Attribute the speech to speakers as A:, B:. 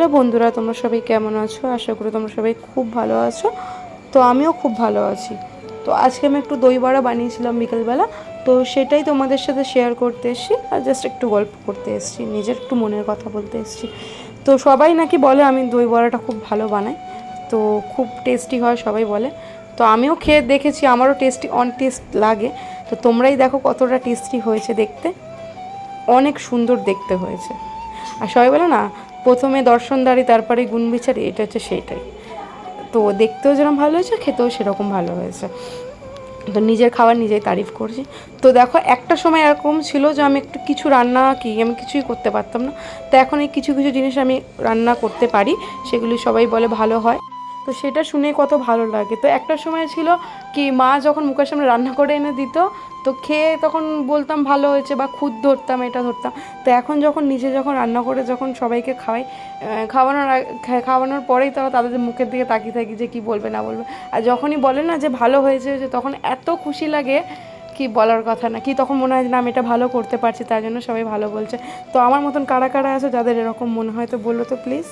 A: Hello বন্ধুরা, তোমরা সবাই কেমন আছো? আশা করি তোমরা সবাই খুব ভালো আছো। তো আমিও খুব ভালো আছি। তো আজকে আমি একটু দই বড়া বানিয়েছিলাম বিকেলবেলা, তো সেটাই তোমাদের সাথে শেয়ার করতে এসেছি আর জাস্ট একটু গল্প করতে এসেছি, নিজের একটু মনের কথা বলতে এসেছি। তো সবাই নাকি বলে আমি দই বড়াটা খুব ভালো বানাই, তো খুব টেস্টি হয় সবাই বলে। তো আমিও খেয়ে দেখেছি, আমারও টেস্ট লাগে। তো তোমরাই দেখো কতটা টেস্টি হয়েছে দেখতে, অনেক সুন্দর দেখতে হয়েছে। আর সবাই বলে না, প্রথমে দর্শনদারি তারপরে গুণ বিচারি, এটা হচ্ছে সেইটাই। তো দেখতেও যেরকম ভালো হয়েছে, খেতেও সেরকম ভালো হয়েছে। তো নিজের খাবার নিজেই তারিফ করছি। তো দেখো, একটা সময় এরকম ছিল যে আমি একটু কিছু আমি কিছুই করতে পারতাম না। তো এখন এই কিছু কিছু জিনিস আমি রান্না করতে পারি, সেগুলি সবাই বলে ভালো হয়। তো সেটা শুনে কত ভালো লাগে। তো একটা সময় ছিল কি, মা যখন মুখের সামনে রান্না করে এনে দিত, তো খেয়ে তখন বলতাম ভালো হয়েছে বা খুঁত ধরতাম, এটা ধরতাম। তো এখন যখন নিজে যখন রান্না করে যখন সবাইকে খাওয়াই, খাওয়ানোর পরেই তারা তাদের মুখের দিকে তাকিয়ে থাকি যে কী বলবে না বলবে। আর যখনই বলে না যে ভালো হয়েছে, যে তখন এত খুশি লাগে, কি বলার কথা না। কি তখন মনে হয় না আমি এটা ভালো করতে পারছি, তার জন্য সবাই ভালো বলছে। তো আমার মতন কারা কারা আছে যাদের এরকম মনে হয়, তো বলো তো প্লিজ।